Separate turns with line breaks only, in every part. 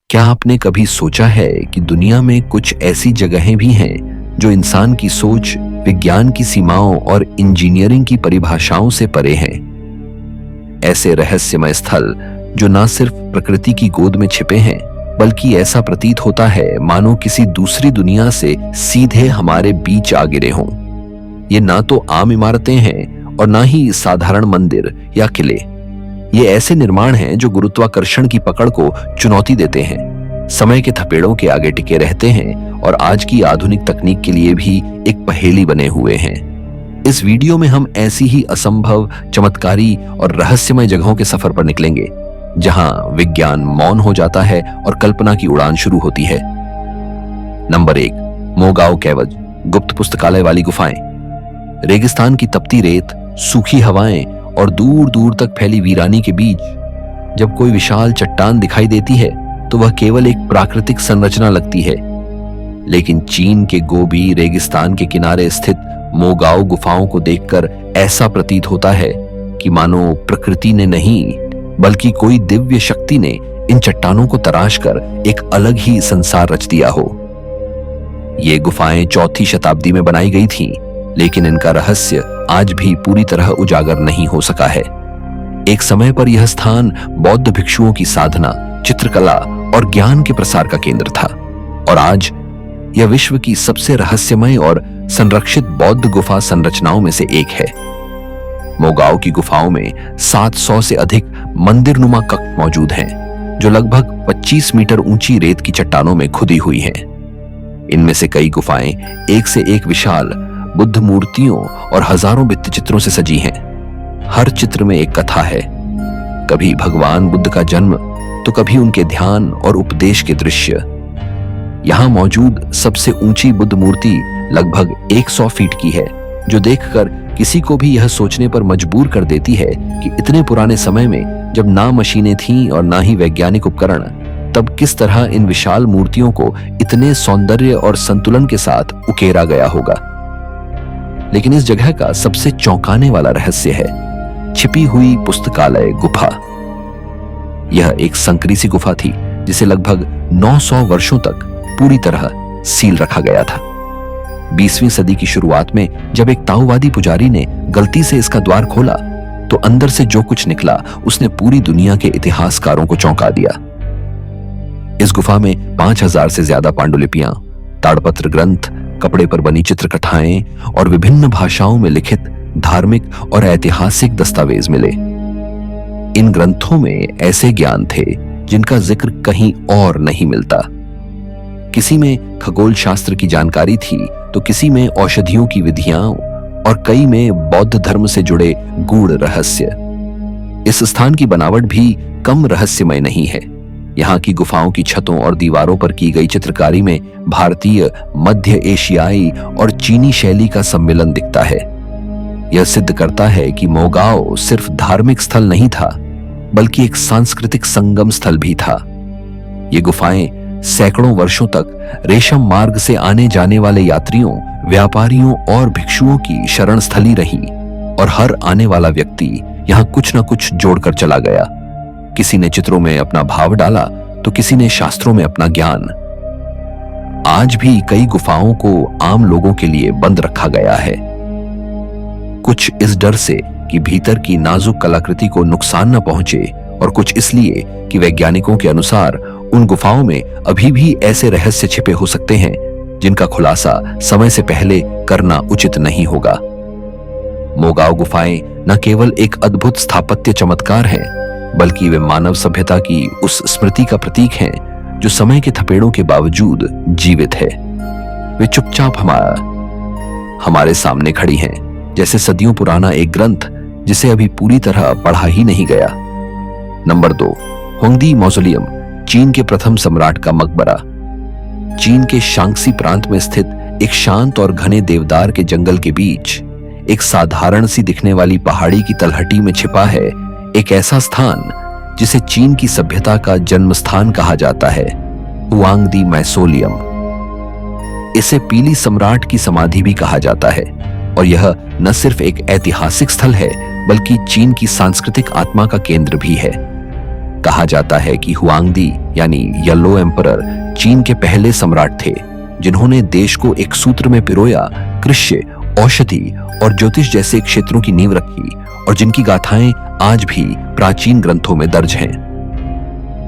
क्या आपने कभी सोचा है कि दुनिया में कुछ ऐसी जगहें भी हैं जो इंसान की सोच, विज्ञान की सीमाओं और इंजीनियरिंग की परिभाषाओं से परे हैं? ऐसे रहस्यमय स्थल जो न सिर्फ प्रकृति की गोद में छिपे हैं, बल्कि ऐसा प्रतीत होता है मानो किसी दूसरी दुनिया से सीधे हमारे बीच आ गिरे हों। ये ना तो आम इमारतें हैं और ना ही साधारण मंदिर या किले। ये ऐसे निर्माण हैं जो गुरुत्वाकर्षण की पकड़ को चुनौती देते हैं, समय के थपेड़ों के आगे टिके रहते हैं और आज की आधुनिक तकनीक के लिए भी एक पहेली बने हुए हैं। इस वीडियो में हम ऐसी ही असंभव, चमत्कारी और रहस्यमय जगहों के सफर पर निकलेंगे, जहां विज्ञान मौन हो जाता है और कल्पना की उड़ान शुरू होती है। नंबर 1, मोगाओ कैवज, गुप्त पुस्तकालय वाली गुफाएं। रेगिस्तान की तपती रेत, सूखी हवाएं और दूर दूर तक फैली वीरानी के बीच जब कोई विशाल चट्टान दिखाई देती है तो वह केवल एक प्राकृतिक संरचना लगती है। लेकिन चीन के गोबी रेगिस्तान के किनारे स्थित मोगाओ गुफाओं को देखकर ऐसा प्रतीत होता है कि मानो प्रकृति ने नहीं, बल्कि कोई दिव्य शक्ति ने इन चट्टानों को तराश कर एक अलग ही संसार रच दिया हो। ये गुफाएं 4वीं शताब्दी में बनाई गई थीं, लेकिन इनका रहस्य आज भी पूरी तरह उजागर नहीं हो सका है। एक समय पर यह स्थान बौद्ध भिक्षुओं की साधना, चित्रकला और ज्ञान के प्रसार का केंद्र था, और आज यह विश्व की सबसे रहस्यमय और संरक्षित बौद्ध गुफा संरचनाओं में से एक है। मोगाओ की गुफाओं में 700 से अधिक मंदिरनुमा कक्ष मौजूद हैं, जो लगभग 25 मीटर ऊंची रेत की चट्टानों में खुदी हुई हैं। इनमें से कई गुफाएं एक से एक विशाल बुद्ध मूर्तियों और हजारों भित्ति चित्रों से सजी हैं। हर चित्र में एक कथा है, कभी भगवान बुद्ध का जन्म तो कभी उनके ध्यान और उपदेश के दृश्य। यहां मौजूद सबसे ऊंची बुद्ध मूर्ति लगभग 100 फीट की है, जो देखकर किसी को भी यह सोचने पर मजबूर कर देती है कि इतने पुराने समय में, जब ना मशीनें थीं और ना ही वैज्ञानिक उपकरण, तब किस तरह इन विशाल मूर्तियों को इतने सौंदर्य और संतुलन के साथ उकेरा गया होगा। लेकिन इस जगह का सबसे चौंकाने वाला रहस्य है छिपी हुई पुस्तकालय गुफा। यह एक संकरी सी गुफा थी जिसे लगभग 900 वर्षों तक पूरी तरह सील रखा गया था। 20वीं सदी की शुरुआत में जब एक ताओवादी पुजारी ने गलती से इसका द्वार खोला तो अंदर से जो कुछ निकला उसने पूरी दुनिया के इतिहासकारों को चौंका दिया। इस गुफा में 5000 से ज्यादा पांडुलिपियां, ताड़पत्र ग्रंथ, कपड़े पर बनी चित्रकथाएं और विभिन्न भाषाओं में लिखित धार्मिक और ऐतिहासिक दस्तावेज मिले। इन ग्रंथों में ऐसे ज्ञान थे जिनका जिक्र कहीं और नहीं मिलता। किसी में खगोल शास्त्र की जानकारी थी तो किसी में औषधियों की विधियां और कई में बौद्ध धर्म से जुड़े गूढ़ रहस्य। इस स्थान की बनावट भी कम रहस्यमय नहीं है। यहाँ की गुफाओं की छतों और दीवारों पर की गई चित्रकारी में भारतीय, मध्य एशियाई और चीनी शैली का सम्मिलन दिखता है। यह सिद्ध करता है कि मोगाओ सिर्फ धार्मिक स्थल नहीं था, बल्कि एक सांस्कृतिक संगम स्थल भी था। ये गुफाएं सैकड़ों वर्षों तक रेशम मार्ग से आने जाने वाले यात्रियों, व्यापारियों और भिक्षुओं की शरण स्थली रही, और हर आने वाला व्यक्ति यहाँ कुछ न कुछ जोड़कर चला गया। किसी ने चित्रों में अपना भाव डाला तो किसी ने शास्त्रों में अपना ज्ञान। आज भी कई गुफाओं को आम लोगों के लिए बंद रखा गया है, कुछ इस डर से कि भीतर की नाजुक कलाकृति को नुकसान न पहुंचे, और कुछ इसलिए कि वैज्ञानिकों के अनुसार उन गुफाओं में अभी भी ऐसे रहस्य छिपे हो सकते हैं जिनका खुलासा समय से पहले करना उचित नहीं होगा। मोगाओ गुफाएं न केवल एक अद्भुत स्थापत्य चमत्कार हैं, बल्कि वे मानव सभ्यता की उस स्मृति का प्रतीक हैं जो समय के थपेड़ों के बावजूद जीवित है। वे चुपचाप हमारे सामने खड़ी हैं, जैसे सदियों पुराना एक ग्रंथ जिसे अभी पूरी तरह पढ़ा ही नहीं गया। नंबर 2, हुंगदी मौजोलियम, चीन के प्रथम सम्राट का मकबरा। चीन के शांक्सी प्रांत में स्थित एक शांत और घने देवदार के जंगल के बीच एक साधारण सी दिखने वाली पहाड़ी की तलहटी में छिपा है एक ऐसा स्थान जिसे चीन की सभ्यता का जन्म स्थान कहा जाता है, हुआंगदी मैसोलियम। इसे पीली सम्राट की समाधि भी कहा जाता है, और यह न सिर्फ एक ऐतिहासिक स्थल है बल्कि चीन की सांस्कृतिक आत्मा का केंद्र भी है। कहा जाता है कि हुआंगदी यानी येलो एम्परर चीन के पहले सम्राट थे जिन्होंने देश को एक सूत्र में पिरोया, कृषि, औषधि और ज्योतिष जैसे क्षेत्रों की नींव रखी और जिनकी गाथाएं आज भी प्राचीन ग्रंथों में दर्ज हैं।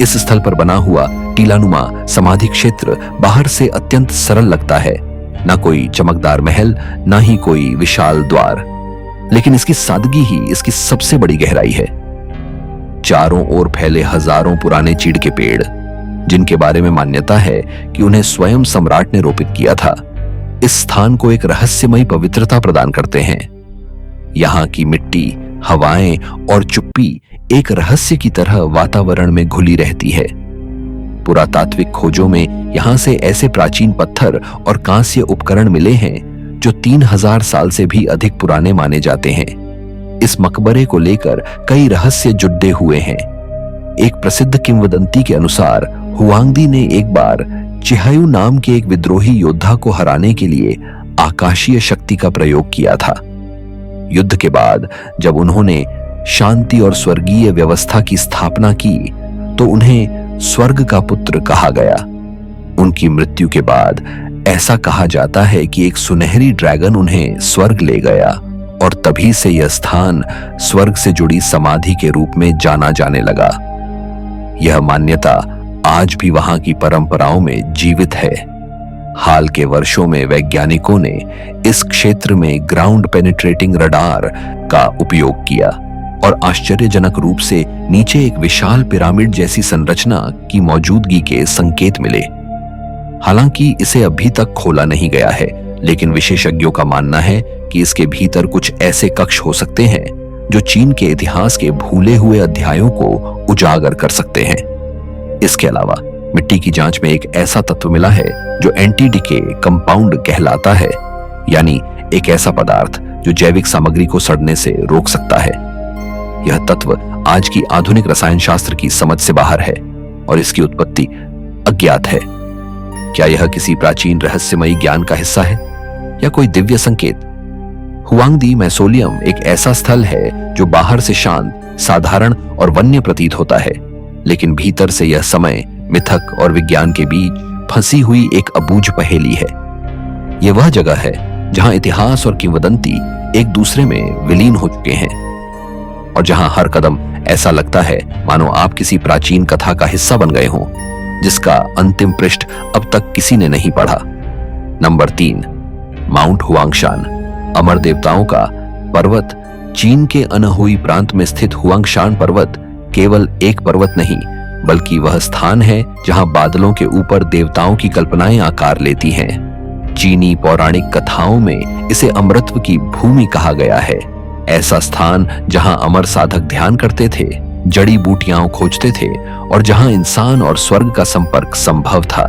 इस स्थल पर बना हुआ टीलानुमा समाधि क्षेत्र बाहर से अत्यंत सरल लगता है, ना कोई चमकदार महल, ना ही कोई विशाल द्वार, लेकिन इसकी सादगी ही इसकी सबसे बड़ी गहराई है। चारों ओर फैले हजारों पुराने चीड़ के पेड़, जिनके बारे में मान्यता है कि उन्हें स्वयं सम्राट ने रोपित किया था, इस स्थान को एक रहस्यमयी पवित्रता प्रदान करते हैं। यहाँ की मिट्टी, हवाएं और चुप्पी एक रहस्य की तरह वातावरण में घुली रहती है। पुरातात्विक खोजों में यहां से ऐसे प्राचीन पत्थर और कांस्य उपकरण मिले हैं जो 3000 साल से भी अधिक पुराने माने जाते हैं। इस मकबरे को लेकर कई रहस्य जुड़े हुए हैं। एक प्रसिद्ध किंवदंती के अनुसार हुआंगदी ने एक बार चिहायू नाम के एक विद्रोही योद्धा को हराने के लिए आकाशीय शक्ति का प्रयोग किया था। युद्ध के बाद जब उन्होंने शांति और स्वर्गीय व्यवस्था की स्थापना की तो उन्हें स्वर्ग का पुत्र कहा गया। उनकी मृत्यु के बाद ऐसा कहा जाता है कि एक सुनहरी ड्रैगन उन्हें स्वर्ग ले गया और तभी से यह स्थान स्वर्ग से जुड़ी समाधि के रूप में जाना जाने लगा। यह मान्यता आज भी वहां की परंपराओं में जीवित है। हाल के वर्षों में वैज्ञानिकों ने इस क्षेत्र में ग्राउंड पेनिट्रेटिंग रडार का उपयोग किया और आश्चर्यजनक रूप से नीचे एक विशाल पिरामिड जैसी संरचना की मौजूदगी के संकेत मिले। हालांकि इसे अभी तक खोला नहीं गया है, लेकिन विशेषज्ञों का मानना है कि इसके भीतर कुछ ऐसे कक्ष हो सकते हैं जो चीन के इतिहास के भूले हुए अध्यायों को उजागर कर सकते हैं। इसके अलावा मिट्टी की जांच में एक ऐसा तत्व मिला है जो एंटी डिके कंपाउंड कहलाता है, यानी एक ऐसा पदार्थ जो जैविक सामग्री को सड़ने से रोक सकता है। यह तत्व आज की आधुनिक रसायन शास्त्र की समझ से बाहर है और इसकी उत्पत्ति अज्ञात है। क्या यह किसी प्राचीन रहस्यमयी ज्ञान का हिस्सा है या कोई दिव्य संकेत? हुआंगदी मैसोलियम एक ऐसा स्थल है जो बाहर से शांत, साधारण और वन्य प्रतीत होता है, लेकिन भीतर से यह समय, मिथक और विज्ञान के बीच फंसी हुई एक अबूझ पहेली है। यह वह जगह है जहां इतिहास और किंवदंती एक दूसरे में विलीन हो चुके हैं और जहां हर कदम ऐसा लगता है मानो आप किसी प्राचीन कथा का हिस्सा बन गए हों, जिसका अंतिम पृष्ठ अब तक किसी ने नहीं पढ़ा। नंबर 3, माउंट हुआंगशान, अमर देवताओं का पर्वत। चीन के अनहुई प्रांत में स्थित हुआंगशान पर्वत केवल एक पर्वत नहीं, बल्कि वह स्थान है जहां बादलों के ऊपर देवताओं की कल्पनाएं आकार लेती हैं। चीनी पौराणिक कथाओं में इसे अमरत्व की भूमि कहा गया है, ऐसा स्थान जहां अमर साधक ध्यान करते थे, जड़ी बूटियां खोजते थे और जहां इंसान और स्वर्ग का संपर्क संभव था।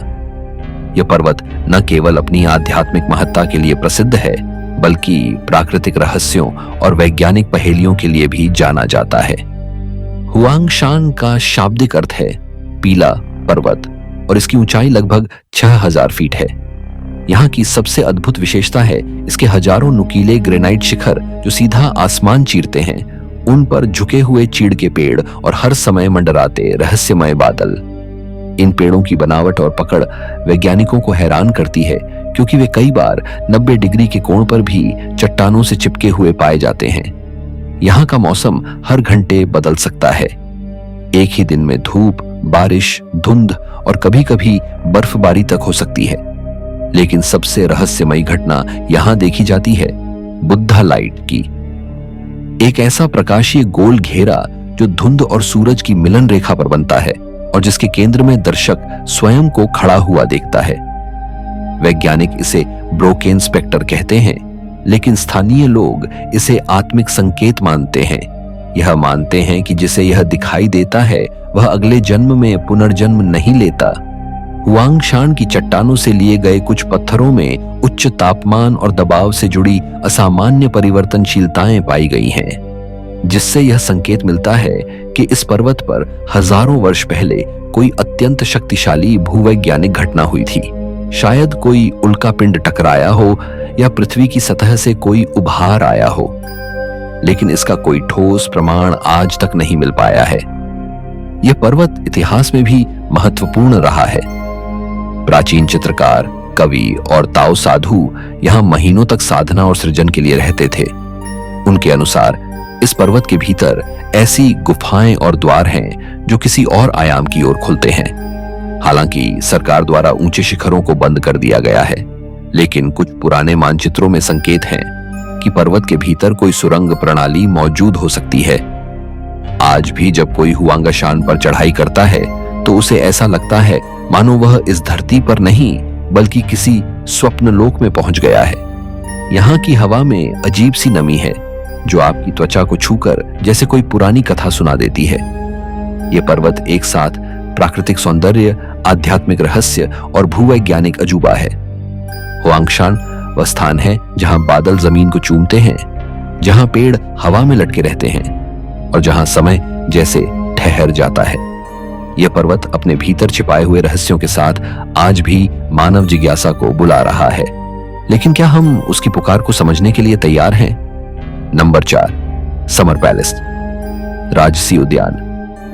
यह पर्वत न केवल अपनी आध्यात्मिक महत्ता के लिए प्रसिद्ध है, बल्कि प्राकृतिक रहस्यों और वैज्ञानिक पहेलियों के लिए भी जाना जाता है। हुआंगशान का शाब्दिक अर्थ है पीला पर्वत और इसकी ऊंचाई लगभग 6000 फीट है। यहाँ की सबसे अद्भुत विशेषता है इसके हजारों नुकीले ग्रेनाइट शिखर जो सीधा आसमान चीरते हैं, उन पर झुके हुए चीड़ के पेड़ और हर समय मंडराते रहस्यमय बादल। इन पेड़ों की बनावट और पकड़ वैज्ञानिकों को हैरान करती है, क्योंकि वे कई बार 90 डिग्री के कोण पर भी चट्टानों से चिपके हुए पाए जाते हैं। यहाँ का मौसम हर घंटे बदल सकता है। एक ही दिन में धूप, बारिश, धुंध और कभी-कभी बर्फबारी तक हो सकती है। लेकिन सबसे रहस्यमयी घटना यहाँ देखी जाती है बुद्धा लाइट की, एक ऐसा प्रकाशीय गोल घेरा जो धुंध और सूरज की मिलन रेखा पर बनता है और जिसके केंद्र में दर्शक स्वयं को खड़ा हुआ देखता है। वैज्ञानिक इसे ब्रोकेन स्पेक्टर कहते हैं, लेकिन स्थानीय लोग इसे आत्मिक संकेत मानते हैं। यह मानते हैं कि जिसे यह दिखाई देता है वह अगले जन्म में पुनर्जन्म नहीं लेता। हुआंगशान की चट्टानों से लिए गए कुछ पत्थरों में उच्च तापमान और दबाव से जुड़ी असामान्य परिवर्तनशीलताएं पाई गई हैं, जिससे यह संकेत मिलता है कि इस पर्वत पर हजारों वर्ष पहले कोई अत्यंत शक्तिशाली भूवैज्ञानिक घटना हुई थी। शायद कोई उल्कापिंड टकराया हो या पृथ्वी की सतह से कोई उभार आया हो, लेकिन इसका कोई ठोस प्रमाण आज तक नहीं मिल पाया है। यह पर्वत इतिहास में भी महत्वपूर्ण रहा है। प्राचीन चित्रकार, कवि और ताओ साधु यहां महीनों तक साधना और सृजन के लिए रहते थे। उनके अनुसार इस पर्वत के भीतर ऐसी गुफाएं और द्वार हैं जो किसी और आयाम की ओर खुलते हैं। हालांकि सरकार द्वारा ऊंचे शिखरों को बंद कर दिया गया है, लेकिन कुछ पुराने मानचित्रों में संकेत हैं कि पर्वत के भीतर कोई सुरंग प्रणाली मौजूद हो सकती है। आज भी जब कोई हुआंगाशान पर चढ़ाई करता है तो उसे ऐसा लगता है मानो वह इस धरती पर नहीं बल्कि किसी स्वप्न लोक में पहुंच गया है। यहाँ की हवा में अजीब सी नमी है जो आपकी त्वचा को छूकर जैसे कोई पुरानी कथा सुना देती है। यह पर्वत एक साथ प्राकृतिक सौंदर्य, आध्यात्मिक रहस्य और भूवैज्ञानिक अजूबा है। हुआंगशान वह स्थान है जहां बादल जमीन को चूमते हैं, जहां पेड़ हवा में लटके रहते हैं और जहां समय जैसे ठहर जाता है। यह पर्वत अपने भीतर छिपाए हुए रहस्यों के साथ आज भी मानव जिज्ञासा को बुला रहा है, लेकिन क्या हम उसकी पुकार को समझने के लिए तैयार हैं? नंबर 4, समर पैलेस, राजसी उद्यान।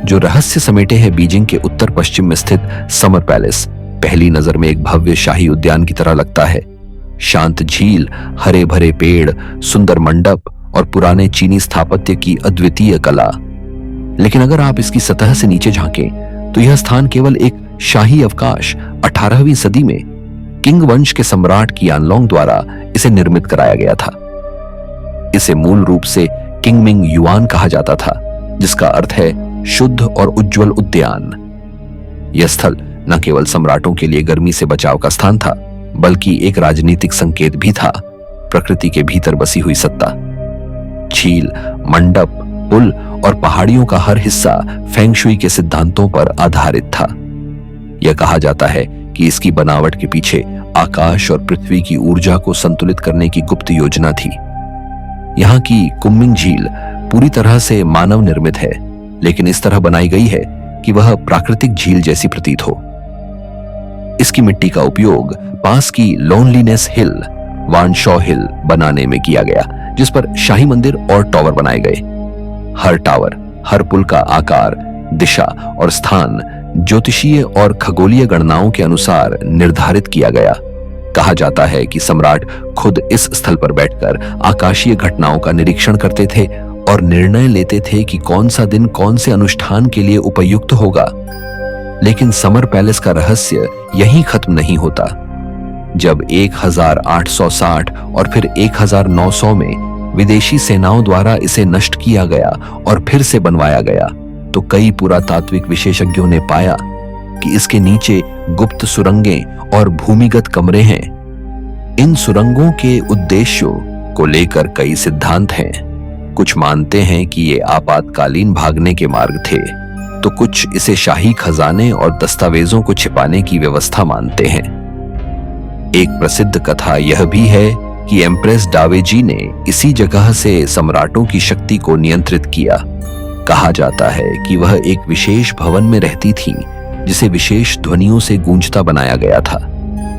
जो रहस्य समेटे है बीजिंग के उत्तर पश्चिम में स्थित समर पैलेस पहली नजर में एक भव्य शाही उद्यान की तरह लगता है। शांत झील, हरे भरे पेड़, सुंदर मंडप और पुराने चीनी स्थापत्य की अद्वितीय कला। लेकिन अगर आप इसकी सतह से नीचे झांकें तो यह स्थान केवल एक शाही अवकाश 18वीं सदी में किंग वंश के सम्राट कियानलोंग द्वारा इसे निर्मित कराया गया था। इसे मूल रूप से किंगमिंग युआन कहा जाता था, जिसका अर्थ है शुद्ध और उज्जवल उद्यान। यह स्थल न केवल सम्राटों के लिए गर्मी से बचाव का स्थान था, बल्कि एक राजनीतिक संकेत भी था, प्रकृति के भीतर बसी हुई सत्ता। झील, मंडप, पुल और पहाड़ियों का हर हिस्सा फेंग शुई के सिद्धांतों पर आधारित था। यह कहा जाता है कि इसकी बनावट के पीछे आकाश और पृथ्वी की ऊर्जा को संतुलित करने की गुप्त योजना थी। यहाँ की कुमिंग झील पूरी तरह से मानव निर्मित है, लेकिन इस तरह बनाई गई है कि वह प्राकृतिक झील जैसी प्रतीत हो। इसकी मिट्टी का उपयोग पास की लोनलीनेस हिल, वान शॉ हिल बनाने में किया गया, जिस पर शाही मंदिर और टावर बनाए गए। हर टावर, हर पुल का आकार, दिशा और स्थान ज्योतिषीय और खगोलीय गणनाओं के अनुसार निर्धारित किया गया। कहा जाता है कि सम्राट खुद इस स्थल पर बैठकर आकाशीय घटनाओं का निरीक्षण करते थे और निर्णय लेते थे कि कौन सा दिन कौन से अनुष्ठान के लिए उपयुक्त होगा। लेकिन समर पैलेस का रहस्य यहीं खत्म नहीं होता। जब 1860 और फिर 1900 में विदेशी सेनाओं द्वारा इसे नष्ट किया गया और फिर से बनवाया गया, तो कई पुरातात्विक विशेषज्ञों ने पाया कि इसके नीचे गुप्त सुरंगें और भूमिगत कमरे हैं। इन सुरंगों के उद्देश्यों को लेकर कई सिद्धांत हैं। कुछ मानते हैं कि ये आपातकालीन भागने के मार्ग थे, तो कुछ इसे शाही खजाने और दस्तावेजों को छिपाने की व्यवस्था मानते हैं। एक प्रसिद्ध कथा यह भी है कि एम्प्रेस डावेजी ने इसी जगह से सम्राटों की शक्ति को नियंत्रित किया। कहा जाता है कि वह एक विशेष भवन में रहती थी, जिसे विशेष ध्वनियों से गूंजता बनाया गया था,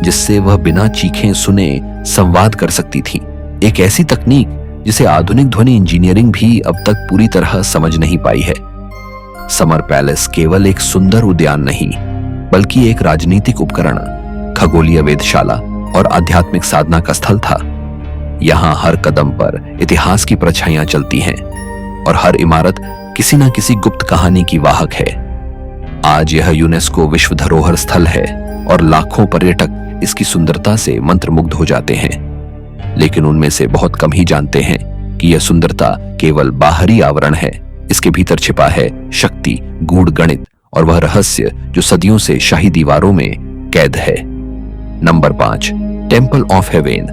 जिससे वह बिना चीखें सुने संवाद कर सकती थी। एक ऐसी तकनीक जिसे आधुनिक ध्वनि इंजीनियरिंग भी अब तक पूरी तरह समझ नहीं पाई है। समर पैलेस केवल एक सुंदर उद्यान नहीं, बल्कि एक राजनीतिक उपकरण, खगोलीय वेधशाला और आध्यात्मिक साधना का स्थल था। यहाँ हर कदम पर इतिहास की परछाइयां चलती हैं और हर इमारत किसी न किसी गुप्त कहानी की वाहक है। आज यह यूनेस्को विश्व धरोहर स्थल है और लाखों पर्यटक इसकी सुंदरता से मंत्रमुग्ध हो जाते हैं। लेकिन उनमें से बहुत कम ही जानते हैं कि यह सुंदरता केवल बाहरी आवरण है। इसके भीतर छिपा है शक्ति, गूढ़ गणित और वह रहस्य जो सदियों से शाही दीवारों में कैद है। नंबर 5, टेम्पल ऑफ हेवेन,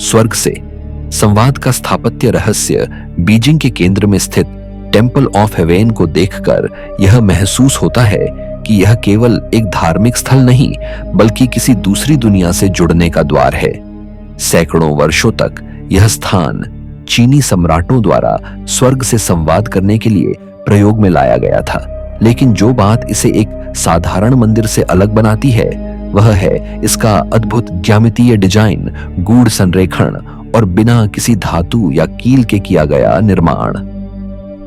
स्वर्ग से संवाद का स्थापत्य रहस्य। बीजिंग के केंद्र में स्थित टेम्पल ऑफ हेवेन को देखकर यह महसूस होता है कि यह केवल एक धार्मिक स्थल नहीं, बल्कि किसी दूसरी दुनिया से जुड़ने का द्वार है। सैकड़ों वर्षों तक यह स्थान चीनी सम्राटों द्वारा स्वर्ग से संवाद करने के लिए प्रयोग में लाया गया था। लेकिन जो बात इसे एक साधारण मंदिर से अलग बनाती है, वह है इसका अद्भुत ज्यामितीय डिजाइन, गूढ़ संरेखण और बिना किसी धातु या कील के किया गया निर्माण।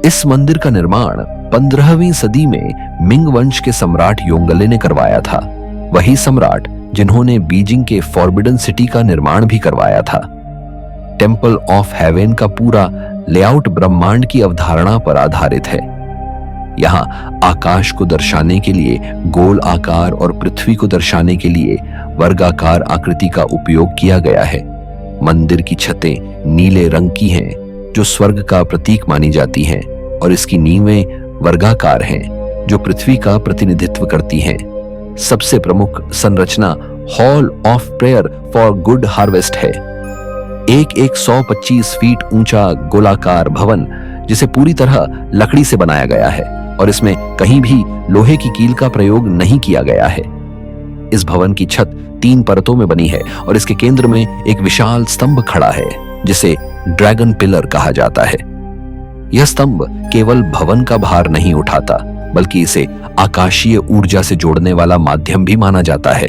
इस मंदिर का निर्माण 15वीं सदी में मिंग वंश के सम्राट योंगले ने करवाया था। वही सम्राट जिन्होंने बीजिंग के फॉरबिडन सिटी का निर्माण भी करवाया था। टेम्पल ऑफ हेवन का पूरा लेआउट ब्रह्मांड की अवधारणा पर आधारित है। यहाँ आकाश को दर्शाने के लिए गोल आकार और पृथ्वी को दर्शाने के लिए वर्गाकार आकृति का उपयोग किया गया है। मंदिर की छतें नीले रंग की हैं, जो स्वर्ग का प्रतीक मानी जाती हैं, और इसकी नींवें वर्गाकार हैं, जो पृथ्वी का प्रतिनिधित्व करती हैं। सबसे प्रमुख संरचना hall of prayer for good harvest है। एक 125 फीट ऊंचा गोलाकार भवन, जिसे पूरी तरह लकड़ी से बनाया गया है और इसमें कहीं भी लोहे की कील का प्रयोग नहीं किया गया है। इस भवन की छत 3 परतों में बनी है और इसके केंद्र में एक विशाल स्तंभ खड़ा है, जिसे ड्रैगन पिलर कहा जाता है। यह स्तंभ केवल भवन का भार नहीं उठाता, बल्कि इसे आकाशीय ऊर्जा से जोड़ने वाला माध्यम भी माना जाता है।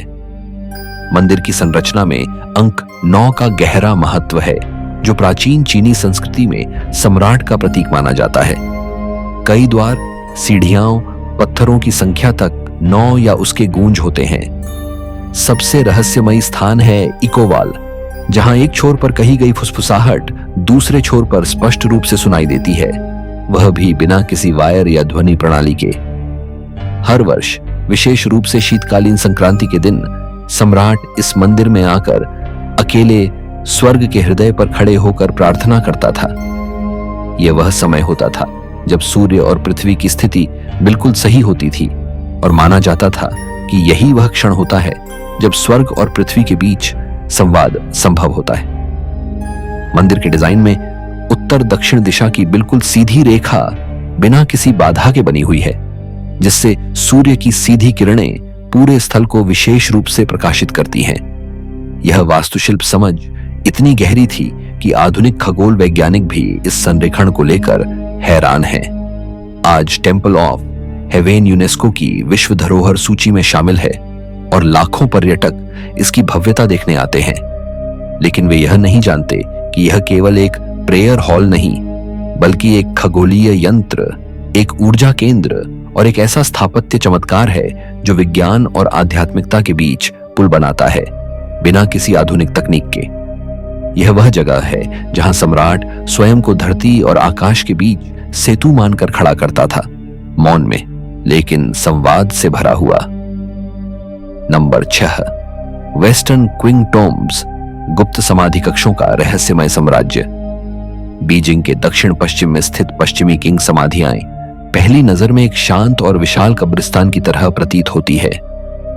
मंदिर की संरचना में अंक 9 का गहरा महत्व है, जो प्राचीन चीनी संस्कृति में सम्राट का प्रतीक माना जाता है। कई द्वार, सीढ़ियां, पत्थरों की संख्या तक 9 या उसके गूंज होते हैं। सबसे रहस्यमयी स्थान है इकोवाल, जहां एक छोर पर कही गई फुसफुसाहट दूसरे छोर पर स्पष्ट रूप से सुनाई देती है, वह भी बिना किसी वायर या ध्वनि प्रणाली के। हर वर्ष विशेष रूप से शीतकालीन संक्रांति के दिन सम्राट इस मंदिर में आकर अकेले स्वर्ग के हृदय पर खड़े होकर प्रार्थना करता था। यह वह समय होता था जब सूर्य और पृथ्वी की स्थिति बिल्कुल सही होती थी, और माना जाता था कि यही वह क्षण होता है जब स्वर्ग और पृथ्वी के बीच संवाद संभव होता है। मंदिर के डिजाइन में उत्तर दक्षिण दिशा की बिल्कुल सीधी रेखा बिना किसी बाधा के बनी हुई है, जिससे सूर्य की सीधी किरणें पूरे स्थल को विशेष रूप से प्रकाशित करती हैं। यह वास्तुशिल्प समझ इतनी गहरी थी कि आधुनिक खगोल वैज्ञानिक भी इस संरेखण को लेकर हैरान हैं। आज टेम्पल ऑफ हेवन यूनेस्को की विश्व धरोहर सूची में शामिल है और लाखों पर्यटक इसकी भव्यता देखने आते हैं। लेकिन वे यह नहीं जानते कि यह केवल एक प्रेयर हॉल नहीं, बल्कि एक खगोलीय यंत्र, एक ऊर्जा केंद्र और एक ऐसा स्थापत्य चमत्कार है जो विज्ञान और आध्यात्मिकता के बीच पुल बनाता है, बिना किसी आधुनिक तकनीक के। यह वह जगह है जहां सम्राट स्वयं को धरती और आकाश के बीच सेतु मानकर खड़ा करता था, मौन में लेकिन संवाद से भरा हुआ। नंबर 6, वेस्टर्न क्विंग टोम्ब्स, गुप्त समाधि कक्षों का रहस्यमय साम्राज्य। बीजिंग के दक्षिण पश्चिम में स्थित पश्चिमी किंग समाधियां पहली नजर में एक शांत और विशाल कब्रिस्तान की तरह प्रतीत होती है,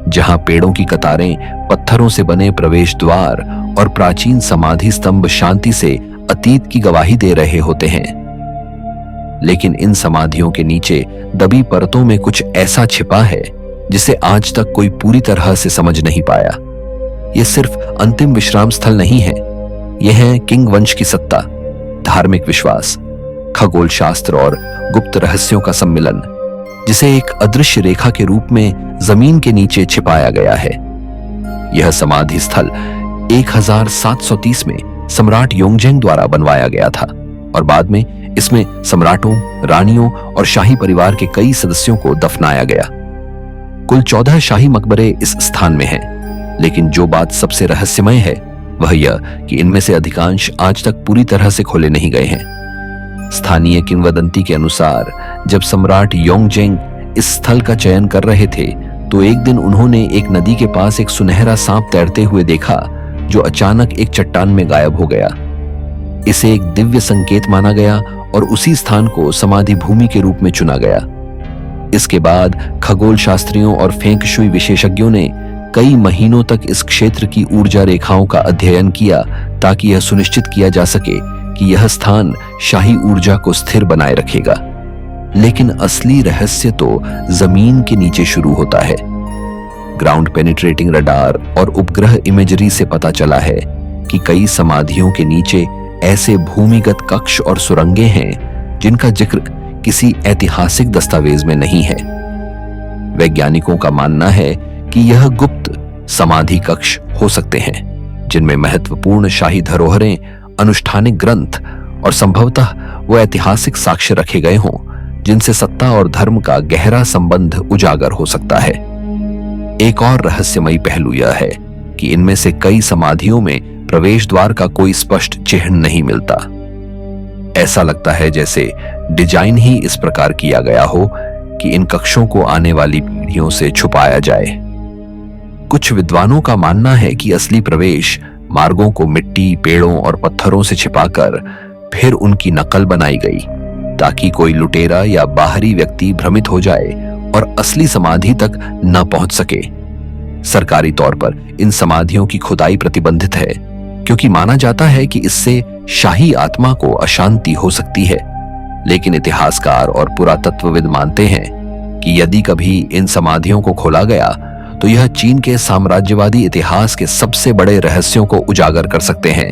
जहां पेड़ों की कतारें, पत्थरों से बने प्रवेश द्वार और प्राचीन समाधि स्तंभ शांति से अतीत की गवाही दे रहे होते हैं। लेकिन इन समाधियों के नीचे दबी परतों में कुछ ऐसा छिपा है जिसे आज तक कोई पूरी तरह से समझ नहीं पाया। यह सिर्फ अंतिम विश्राम स्थल नहीं है, यह है किंग वंश की सत्ता, धार्मिक विश्वास, खगोल शास्त्र और गुप्त रहस्यों का सम्मिलन, जिसे एक अदृश्य रेखा के रूप में जमीन के नीचे छिपाया गया है। यह समाधि स्थल 1730 में सम्राट योंगजेंग द्वारा बनवाया गया था और बाद में इसमें सम्राटों, रानियों और शाही परिवार के कई सदस्यों को दफनाया गया। कुल 14 शाही मकबरे इस स्थान में हैं, लेकिन जो बात सबसे रहस्यमय है वह यह कि इनमें से अधिकांश आज तक पूरी तरह से खोले नहीं गए हैं। स्थानीय किंवदंती के अनुसार जब सम्राट योंगजेंग इस स्थल का चयन कर रहे थे, तो एक दिन उन्होंने एक नदी के पास एक सुनहरा सांप तैरते हुए देखा, जो अचानक एक चट्टान में गायब हो गया। इसे एक दिव्य संकेत माना गया और उसी स्थान को समाधि भूमि के रूप में चुना गया। इसके बाद खगोल शास्त्रियों और फेंग शुई विशेषज्ञों ने कई महीनों तक इस क्षेत्र की ऊर्जा रेखाओं का अध्ययन किया, ताकि यह सुनिश्चित किया जा सके कि यह स्थान शाही ऊर्जा को स्थिर बनाए रखेगा। लेकिन असली रहस्य तो जमीन के नीचे शुरू होता है। ग्राउंड पेनिट्रेटिंग रडार और उपग्रह इमेजरी से पता चला है कि कई समाधियों के नीचे ऐसे भूमिगत कक्ष और सुरंगें हैं जिनका जिक्र किसी ऐतिहासिक दस्तावेज में नहीं है। वैज्ञानिकों का मानना है कि यह गुप्त समाधि कक्ष हो सकते हैं, जिनमें महत्वपूर्ण शाही धरोहरें, अनुष्ठानिक ग्रंथ और संभवतः वो ऐतिहासिक साक्ष्य रखे गए हों जिनसे सत्ता और धर्म का गहरा संबंध उजागर हो सकता है। एक और रहस्यमयी पहलू यह है कि इनमें से कई समाधियों में प्रवेश द्वार का कोई स्पष्ट चिन्ह नहीं मिलता। ऐसा लगता है जैसे डिजाइन ही इस प्रकार किया गया हो कि इन कक्षों को आने वाली पीढ़ियों से छुपाया जाए। कुछ विद्वानों का मानना है कि असली प्रवेश मार्गों को मिट्टी, पेड़ों और पत्थरों से छिपाकर फिर उनकी नकल बनाई गई, ताकि कोई लुटेरा या बाहरी व्यक्ति भ्रमित हो जाए और असली समाधि तक न पहुंच सके। सरकारी तौर पर इन समाधियों की खुदाई प्रतिबंधित है, क्योंकि माना जाता है कि इससे शाही आत्मा को अशांति हो सकती है। लेकिन इतिहासकार और पुरातत्वविद मानते हैं कि यदि कभी इन समाधियों को खोला गया तो यह चीन के साम्राज्यवादी इतिहास के सबसे बड़े रहस्यों को उजागर कर सकते हैं।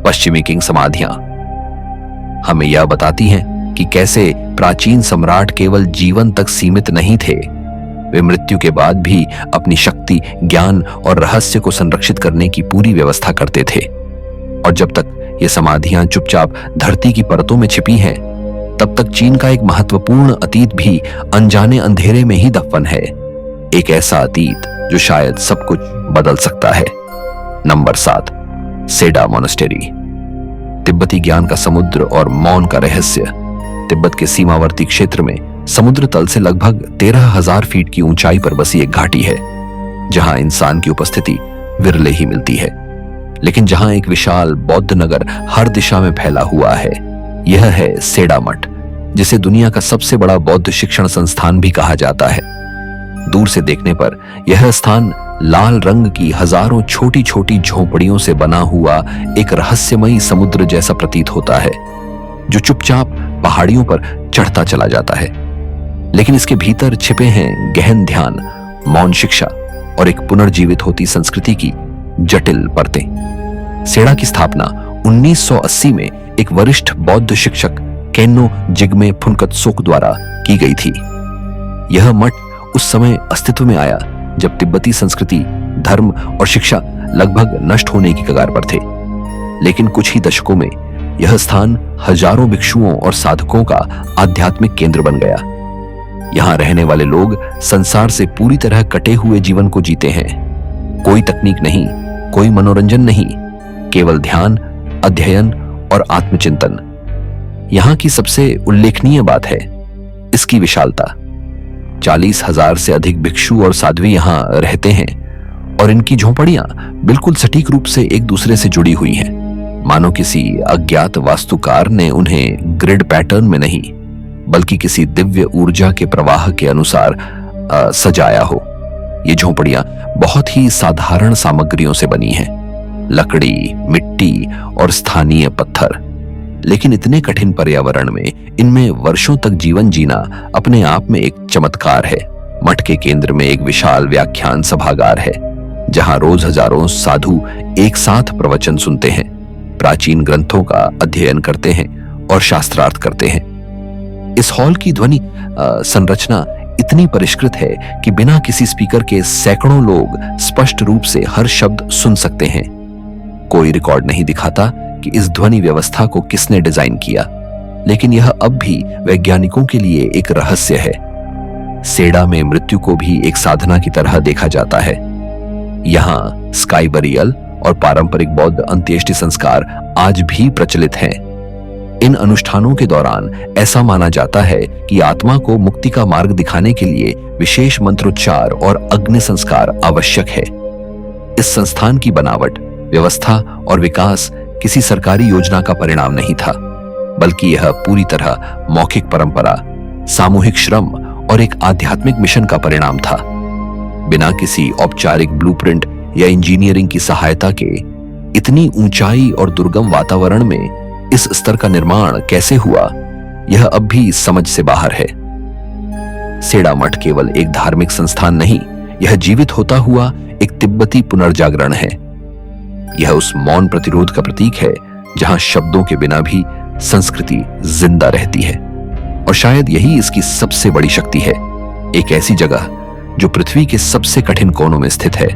पश्चिमी किंग समाधियां हमें यह बताती हैं कि कैसे प्राचीन सम्राट केवल जीवन तक सीमित नहीं थे, वे मृत्यु के बाद भी अपनी शक्ति, ज्ञान और रहस्य को संरक्षित करने की पूरी व्यवस्था करते थे। और जब तक ये समाधियां चुपचाप धरती की परतों में छिपी हैं, तब तक चीन का एक महत्वपूर्ण अतीत भी अनजाने अंधेरे में ही दफन है। एक ऐसा अतीत जो शायद सब कुछ बदल सकता है। नंबर 7, सेडा मोनेस्टेरी। तिब्बती ज्ञान का समुद्र और मौन का रहस्य। तिब्बत के सीमावर्ती क्षेत्र में समुद्र तल से लगभग 13,000 फीट की ऊंचाई पर बसी एक घाटी है, जहां इंसान की उपस्थिति विरले ही मिलती है, लेकिन जहां एक विशाल बौद्ध नगर हर दिशा में फैला हुआ है। यह है सेडा मठ, जिसे दुनिया का सबसे बड़ा बौद्ध शिक्षण संस्थान भी कहा जाता है। दूर से देखने पर यह स्थान लाल रंग की हजारों छोटी छोटी झोपड़ियों से बना हुआ एक रहस्यमयी समुद्र जैसा प्रतीत होता है, जो चुपचाप पहाड़ियों पर चढ़ता चला जाता है। लेकिन इसके भीतर छिपे हैं गहन ध्यान, मौन शिक्षा और एक पुनर्जीवित होती संस्कृति की जटिल परतें। सेडा की स्थापना 1980 में एक वरिष्ठ बौद्ध शिक्षक केन्नो जिग्मे फुनकत्सोक द्वारा की गई थी। यह मठ उस समय अस्तित्व में आया जब तिब्बती संस्कृति, धर्म और शिक्षा लगभग नष्ट होने की कगार पर थे। लेकिन कुछ ही दशकों में यह स्थान हजारों भिक्षुओं और साधकों का आध्यात्मिक केंद्र बन गया। यहां रहने वाले लोग संसार से पूरी तरह कटे हुए जीवन को जीते हैं। कोई तकनीक नहीं, कोई मनोरंजन नहीं, केवल ध्यान, अध्ययन और आत्मचिंतन। यहां की सबसे उल्लेखनीय बात है इसकी विशालता। 40,000 से अधिक भिक्षु और साध्वी यहां रहते हैं और इनकी झोपड़ियां बिल्कुल सटीक रूप से एक दूसरे से जुड़ी हुई हैं, मानो किसी अज्ञात वास्तुकार ने उन्हें ग्रिड पैटर्न में नहीं, बल्कि किसी दिव्य ऊर्जा के प्रवाह के अनुसार सजाया हो। ये झोपड़ियां बहुत ही साधारण सामग्रियों से बनी हैं, लकड़ी, मिट्टी और स्थानीय पत्थर। लेकिन इतने कठिन पर्यावरण में इनमें वर्षों तक जीवन जीना अपने आप में एक चमत्कार है। मठ के केंद्र में एक विशाल व्याख्यान सभागार है, जहां रोज हजारों साधु एक साथ प्रवचन सुनते हैं, प्राचीन ग्रंथों का अध्ययन करते हैं और शास्त्रार्थ करते हैं। इस हॉल की ध्वनि संरचना इतनी परिष्कृत है कि बिना किसी स्पीकर के सैकड़ों लोग स्पष्ट रूप से हर शब्द सुन सकते हैं। कोई रिकॉर्ड नहीं दिखाता कि इस ध्वनि व्यवस्था को किसने डिजाइन किया, लेकिन यह अब भी वैज्ञानिकों के लिए एक रहस्य है। सेडा में मृत्यु को भी एक साधना की तरह देखा जाता है। यहाँ स्काई बरियल और पारंपरिक बौद्ध अंत्येष्टि संस्कार आज भी प्रचलित हैं। इन अनुष्ठानों के दौरान ऐसा माना जाता है कि आत्मा को मुक्ति का मार्ग दिखाने के लिए विशेष मंत्रोच्चार और अग्नि संस्कार आवश्यक है। इस संस्थान की बनावट, व्यवस्था और विकास किसी सरकारी योजना का परिणाम नहीं था, बल्कि यह पूरी तरह मौखिक परंपरा, सामूहिक श्रम और एक आध्यात्मिक मिशन का परिणाम था। बिना किसी औपचारिक ब्लूप्रिंट या इंजीनियरिंग की सहायता के इतनी ऊंचाई और दुर्गम वातावरण में इस स्तर का निर्माण कैसे हुआ, यह अब भी समझ से बाहर है। सेडा मठ केवल एक धार्मिक संस्थान नहीं, यह जीवित होता हुआ एक तिब्बती पुनर्जागरण है। यह उस मौन प्रतिरोध का प्रतीक है जहां शब्दों के बिना भी संस्कृति जिंदा रहती है। और शायद यही इसकी सबसे बड़ी शक्ति है, एक ऐसी जगह जो पृथ्वी के सबसे कठिन कोनों में स्थित है,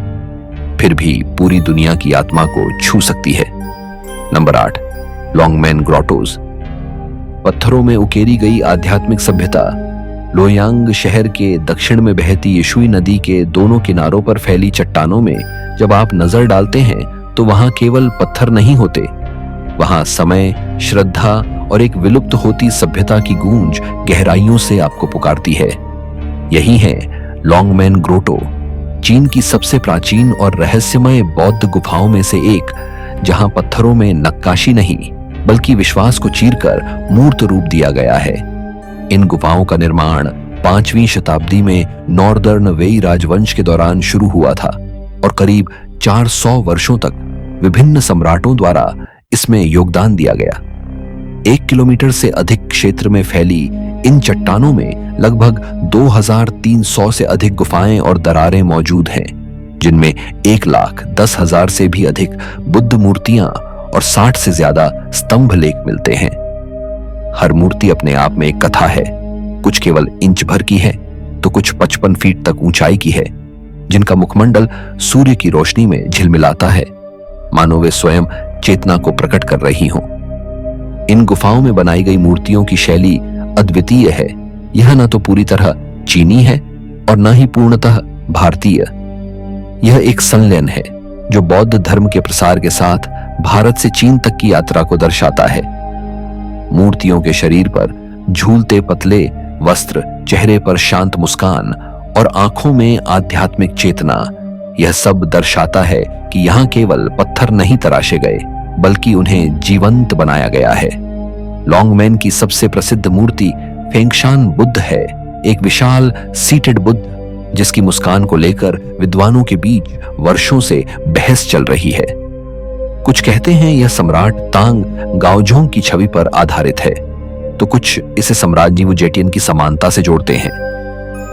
फिर भी पूरी दुनिया की आत्मा को छू सकती है। नंबर 8, लॉन्गमैन ग्रोटोज, पत्थरों में उकेरी गई आध्यात्मिक सभ्यता। लोयांग शहर के दक्षिण में बहती यशुई नदी के दोनों किनारों पर फैली चट्टानों में जब आप नजर डालते हैं तो वहां केवल पत्थर नहीं होते, वहां समय, श्रद्धा और एक विलुप्त होती सभ्यता की गूंज गहराइयों से आपको पुकारती है। यही है लॉन्गमैन ग्रोटो, चीन की सबसे प्राचीन और रहस्यमय बौद्ध गुफाओं में से एक, जहां पत्थरों में नक्काशी नहीं बल्कि विश्वास को चीरकर मूर्त रूप दिया गया है। इन गुफाओं का निर्माण 5वीं शताब्दी में नॉर्दर्न वेई राजवंश के दौरान शुरू हुआ था और करीब 400 वर्षों तक विभिन्न सम्राटों द्वारा इसमें योगदान दिया गया। 1 किलोमीटर से अधिक क्षेत्र में फैली इन चट्टानों में लगभग 2300 से अधिक गुफाएं और दरारें मौजूद हैं, जिनमें 1,10,000 से भी अधिक बुद्ध मूर्तियां और 60 से ज्यादा स्तंभ लेख मिलते हैं। हर मूर्ति अपने आप में एक कथा है, कुछ केवल इंच भर की है तो कुछ 55 फीट तक ऊंचाई की है, जिनका मुखमंडल सूर्य की रोशनी में झिलमिलाता है, मानो वे स्वयं चेतना को प्रकट कर रही हों। इन गुफाओं में बनाई गई मूर्तियों की शैली अद्वितीय है। यह न तो पूरी तरह चीनी है और न ही पूर्णतः भारतीय। यह एक संलयन है जो बौद्ध धर्म के प्रसार के साथ भारत से चीन तक की यात्रा को दर्शाता है। मूर्तियों के शरीर पर झूलते पतले वस्त्र, चेहरे पर शांत मुस्कान और आंखों में आध्यात्मिक चेतना, यह सब दर्शाता है कि यहाँ केवल पत्थर नहीं तराशे गए बल्कि उन्हें जीवंत बनाया गया है। लॉन्गमैन की सबसे प्रसिद्ध मूर्ति फेंगशान बुद्ध है, एक विशाल सीटेड बुद्ध जिसकी मुस्कान को लेकर विद्वानों के बीच वर्षों से बहस चल रही है। कुछ कहते हैं यह सम्राट तांग गाओजोंग की छवि पर आधारित है, तो कुछ इसे सम्राट जीवू जेटियन की समानता से जोड़ते हैं।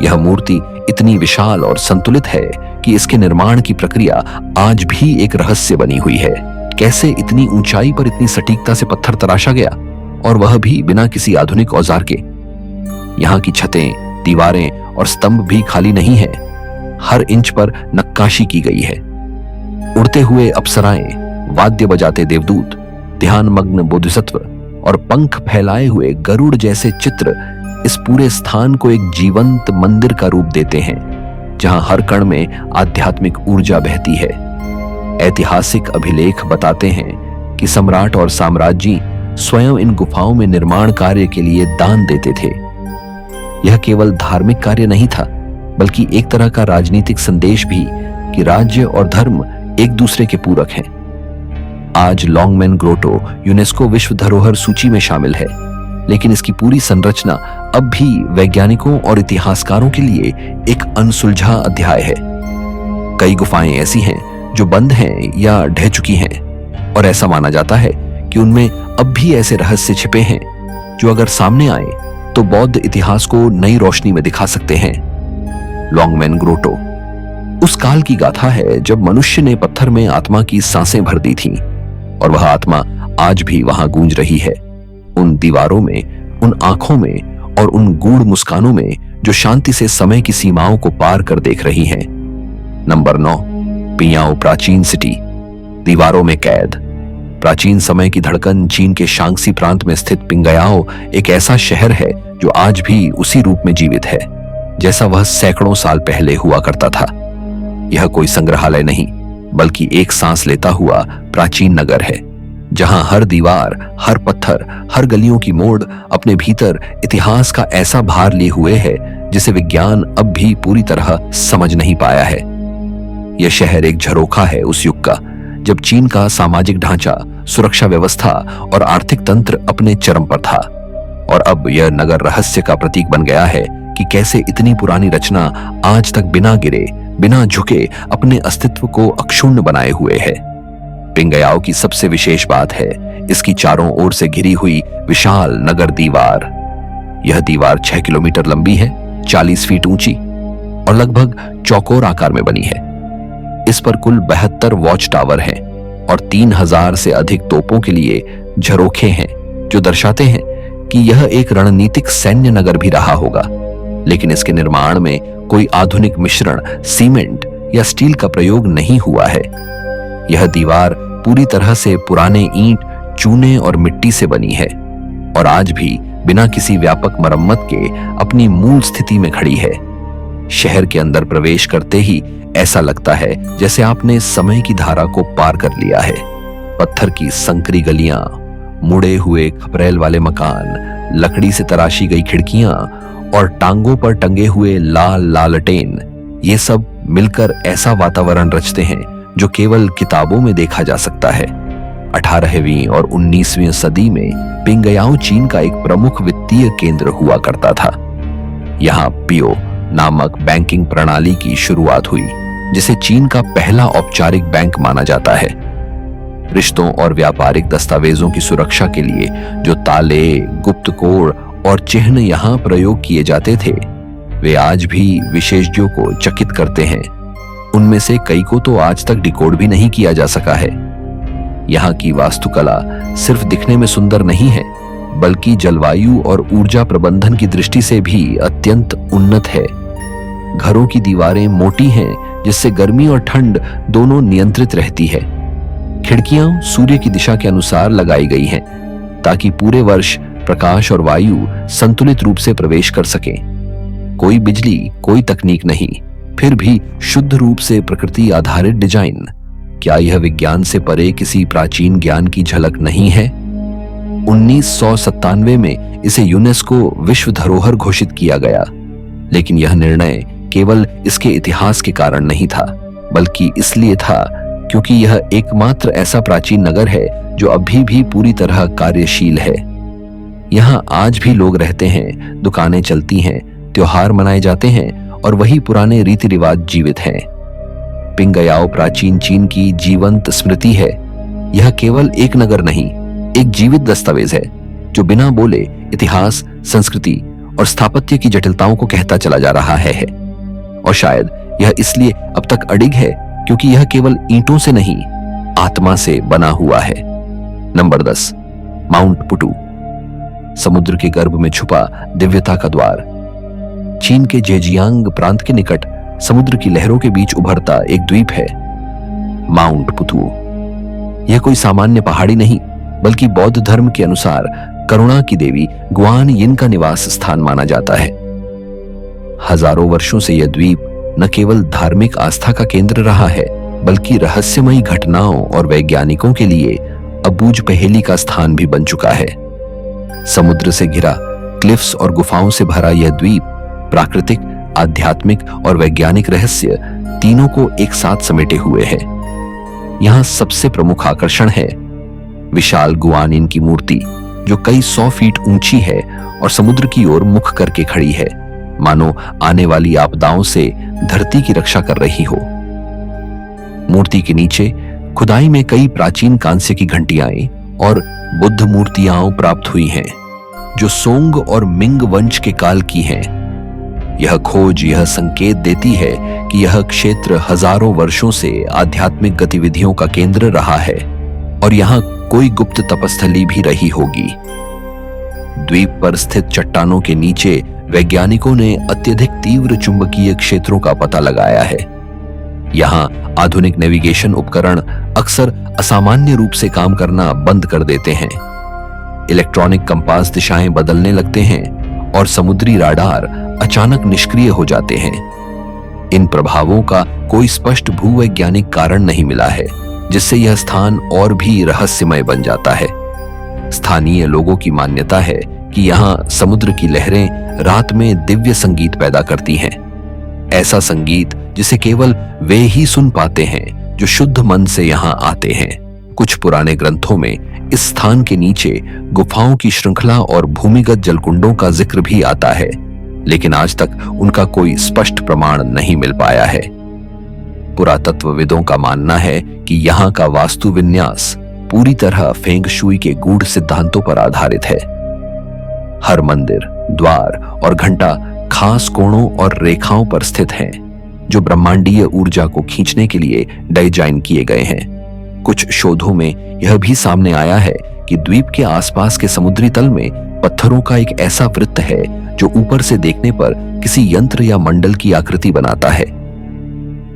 यह मूर्ति इतनी विशाल और संतुलित है कि इसके निर्माण की प्रक्रिया आज भी एक रहस्य बनी हुई है। कैसे इतनी ऊंचाई पर इतनी सटीकता से पत्थर तराशा गया, और वह भी बिना किसी आधुनिक औजार के। यहाँ की छतें, दीवारें और स्तंभ भी खाली नहीं है, हर इंच पर नक्काशी की गई है। उड़ते हुए अप्सराएं, वाद्य बजाते देवदूत, ध्यानमग्न बोधिसत्व और पंख फैलाए हुए गरुड़ जैसे चित्र इस पूरे स्थान को एक जीवंत मंदिर का रूप देते हैं, जहां हर कण में आध्यात्मिक ऊर्जा बहती है। ऐतिहासिक अभिलेख बताते हैं कि सम्राट और साम्राज्य स्वयं इन गुफाओं में निर्माण कार्य के लिए दान देते थे। यह केवल धार्मिक कार्य नहीं था, बल्कि एक तरह का राजनीतिक संदेश भी कि राज्य और धर्म एक दूसरे के पूरक हैं। आज लॉन्गमैन ग्रोटो यूनेस्को विश्व धरोहर सूची में शामिल है, लेकिन इसकी पूरी संरचना अब भी वैज्ञानिकों और इतिहासकारों के लिए एक अनसुलझा अध्याय है। कई गुफाएं ऐसी हैं जो बंद हैं या ढह चुकी हैं, और ऐसा माना जाता है कि उनमें अब भी ऐसे रहस्य छिपे हैं जो अगर सामने आए तो बौद्ध इतिहास को नई रोशनी में दिखा सकते हैं। लॉन्गमैन ग्रोटो उस काल की गाथा है जब मनुष्य ने पत्थर में आत्मा की सांसें भर दी थीं, और वह आत्मा आज भी वहां गूंज रही है, उन दीवारों में, उन आंखों में और उन गूढ़ मुस्कानों में जो शांति से समय की सीमाओं को पार कर देख रही हैं। नंबर 9, पियाओ प्राचीन सिटी, दीवारों में कैद। प्राचीन समय की धड़कन चीन के शांक्सी प्रांत में स्थित पिंगयाओ एक ऐसा शहर है जो आज भी उसी रूप में जीवित है जैसा वह सैकड़ों साल पहले हुआ करता था। यह कोई संग्रहालय नहीं, बल्कि एक सांस लेता हुआ प्राचीन नगर है, जहां हर दीवार, हर पत्थर, हर गलियों की मोड़ अपने भीतर इतिहास का ऐसा भार लिए हुए है जिसे विज्ञान अब भी पूरी तरह समझ नहीं पाया है। यह शहर एक झरोखा है उस युग का जब चीन का सामाजिक ढांचा, सुरक्षा व्यवस्था और आर्थिक तंत्र अपने चरम पर था, और अब यह नगर रहस्य का प्रतीक बन गया है कि कैसे इतनी पुरानी रचना आज तक बिना गिरे, बिना झुके अपने अस्तित्व को अक्षुण्ण बनाए हुए है। पिंगयाओ की सबसे विशेष बात है इसकी चारों ओर से घिरी हुई विशाल नगर दीवार। यह दीवार 6 किलोमीटर लंबी है, 40 फीट ऊंची और लगभग चौकोर आकार में बनी है। इस पर कुल 72 वॉच टावर हैं और 3000 से अधिक तोपों के लिए झरोखे हैं, जो दर्शाते हैं कि यह एक रणनीतिक सैन्य नगर भी रहा होगा। लेकिन इसके निर्माण में कोई आधुनिक मिश्रण, सीमेंट या स्टील का प्रयोग नहीं हुआ है। यह दीवार पूरी तरह से पुराने ईंट, चूने और मिट्टी से बनी है और आज भी बिना किसी व्यापक मरम्मत के अपनी मूल स्थिति में खड़ी है। शहर के अंदर प्रवेश करते ही ऐसा लगता है जैसे आपने समय की धारा को पार कर लिया है। पत्थर की संकरी गलियां, मुड़े हुए खपरेल वाले मकान, लकड़ी से तराशी गई खिड़कियां और टांगों पर टंगे हुए लाल लालटेन, ये सब मिलकर ऐसा वातावरण रचते हैं जो केवल किताबों में देखा जा सकता है। 18वीं और 19वीं सदी में पिंगयाओ चीन का एक प्रमुख वित्तीय केंद्र हुआ करता था। यहाँ पियो नामक बैंकिंग प्रणाली की शुरुआत हुई, जिसे चीन का पहला औपचारिक बैंक माना जाता है। रिश्तों और व्यापारिक दस्तावेजों की सुरक्षा के लिए जो ताले, गुप्त कोड और चिन्ह यहाँ प्रयोग किए जाते थे, वे आज भी विशेषज्ञों को चकित करते हैं। उनमें से कई को तो आज तक डिकोड भी नहीं किया जा सका है। यहाँ की वास्तुकला सिर्फ दिखने में सुंदर नहीं है, बल्कि जलवायु और ऊर्जा प्रबंधन की दृष्टि से भी अत्यंत उन्नत है। घरों की दीवारें मोटी हैं, जिससे गर्मी और ठंड दोनों नियंत्रित रहती है। खिड़कियां सूर्य की दिशा के अनुसार लगाई गई हैं, ताकि पूरे वर्ष प्रकाश और वायु संतुलित रूप से प्रवेश कर सकें। कोई बिजली, कोई तकनीक नहीं, फिर भी शुद्ध रूप से प्रकृति आधारित डिजाइन। क्या यह विज्ञान से परे किसी प्राचीन ज्ञान की झलक नहीं है? 1997 में इसे यूनेस्को विश्व धरोहर घोषित किया गया, लेकिन यह निर्णय केवल इसके इतिहास के कारण नहीं था, बल्कि इसलिए था क्योंकि यह एकमात्र ऐसा प्राचीन नगर है जो अभी भी पूरी तरह कार्यशील है। यहाँ आज भी लोग रहते हैं, दुकानें चलती हैं, त्योहार मनाए जाते हैं और वही पुराने रीति रिवाज जीवित हैं। पिंगयाओ प्राचीन चीन की जीवंत स्मृति है। यह केवल एक नगर नहीं, एक जीवित दस्तावेज है जो बिना बोले इतिहास, संस्कृति और स्थापत्य की जटिलताओं को कहता चला जा रहा है। और शायद यह इसलिए अब तक अडिग है क्योंकि यह केवल ईंटों से नहीं, आत्मा से बना हुआ है। नंबर 10, माउंट पुटू, समुद्र के गर्भ में छुपा दिव्यता का द्वार। चीन के जेजियांग प्रांत के निकट समुद्र की लहरों के बीच उभरता एक द्वीप है माउंट पुतू। यह कोई सामान्य पहाड़ी नहीं, बल्कि बौद्ध धर्म के अनुसार करुणा की देवी गुआन यिन का निवास स्थान माना जाता है। हजारों वर्षों से यह द्वीप न केवल धार्मिक आस्था का केंद्र रहा है, बल्कि रहस्यमयी घटनाओं और वैज्ञानिकों के लिए अबूझ पहेली का स्थान भी बन चुका है। समुद्र से घिरा, क्लिफ्स और गुफाओं से भरा यह द्वीप प्राकृतिक, आध्यात्मिक और वैज्ञानिक रहस्य तीनों को एक साथ समेटे हुए है। यहाँ सबसे प्रमुख आकर्षण है विशाल गुआनिन की मूर्ति, जो कई 100 फीट ऊंची है और समुद्र की ओर मुख करके खड़ी है, मानो आने वाली आपदाओं से धरती की रक्षा कर रही हो। मूर्ति के नीचे खुदाई में कई प्राचीन कांस्य की घंटियां और बुद्ध मूर्तियां प्राप्त हुई हैं, जो सोंग और मिंग वंश के काल की हैं। यह खोज यह संकेत देती है कि यह क्षेत्र हजारों वर्षों से आध्यात्मिक गतिविधियों का केंद्र रहा है और यहाँ कोई गुप्त तपस्थली भी रही होगी। द्वीप पर स्थित चट्टानों के नीचे वैज्ञानिकों ने अत्यधिक तीव्र चुंबकीय क्षेत्रों का पता लगाया है। यहाँ आधुनिक नेविगेशन उपकरण अक्सर असामान्य रूप से काम करना बंद कर देते हैं। इलेक्ट्रॉनिक कंपास दिशाएं बदलने लगते हैं और समुद्री राडार अचानक निष्क्रिय हो जाते हैं। इन प्रभावों का कोई स्पष्ट भूवैज्ञानिक कारण नहीं मिला है, जिससे यह स्थान और भी रहस्यमय बन जाता है। स्थानीय लोगों की मान्यता है कि यहाँ समुद्र की लहरें रात में दिव्य संगीत पैदा करती हैं, ऐसा संगीत जिसे केवल वे ही सुन पाते हैं जो शुद्ध मन से यहाँ आते हैं। कुछ पुराने ग्रंथों में इस स्थान के नीचे गुफाओं की श्रृंखला और भूमिगत जलकुंडों का जिक्र भी आता है, लेकिन आज तक उनका कोई स्पष्ट प्रमाण नहीं मिल पाया है। पुरातत्वविदों का मानना है कि यहाँ का वास्तु विन्यास पूरी तरह फेंग शुई के गूढ़ सिद्धांतों पर आधारित है। हर मंदिर, द्वार और घंटा खास कोणों और रेखाओं पर स्थित हैं, जो ब्रह्मांडीय ऊर्जा को खींचने के लिए डिजाइन किए गए हैं। कुछ शोधों में यह भी सामने आया है कि द्वीप के आसपास के समुद्री तल में पत्थरों का एक ऐसा वृत्त है जो ऊपर से देखने पर किसी यंत्र या मंडल की आकृति बनाता है।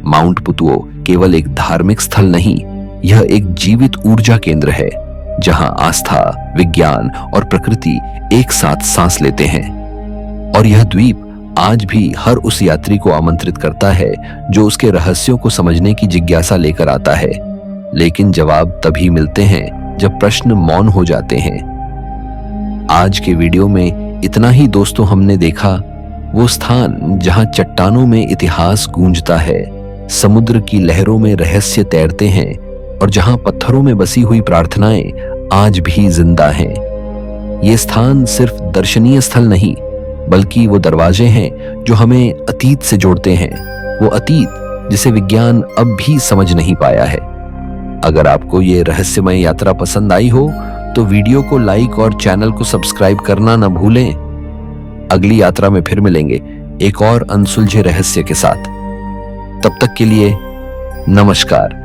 माउंट पुतुओ केवल एक धार्मिक स्थल नहीं, यह एक जीवित ऊर्जा केंद्र है, जहां आस्था, विज्ञान और प्रकृति एक साथ सांस लेते हैं। और यह द्वीप आज भी हर उस यात्री को आमंत्रित करता है जो उसके रहस्यों को समझने की जिज्ञासा लेकर आता है। लेकिन जवाब तभी मिलते हैं जब प्रश्न मौन हो जाते हैं। आज के वीडियो में इतना ही दोस्तों। हमने देखा वो स्थान जहां चट्टानों में इतिहास गूंजता है, समुद्र की लहरों में रहस्य तैरते हैं और जहां पत्थरों में बसी हुई प्रार्थनाएं आज भी जिंदा हैं। ये स्थान सिर्फ दर्शनीय स्थल नहीं, बल्कि वो दरवाजे हैं जो हमें अतीत से जोड़ते हैं, वो अतीत जिसे विज्ञान अब भी समझ नहीं पाया है। अगर आपको ये रहस्यमय यात्रा पसंद आई हो तो वीडियो को लाइक और चैनल को सब्सक्राइब करना न भूलें। अगली यात्रा में फिर मिलेंगे एक और अनसुलझे रहस्य के साथ। तब तक के लिए नमस्कार।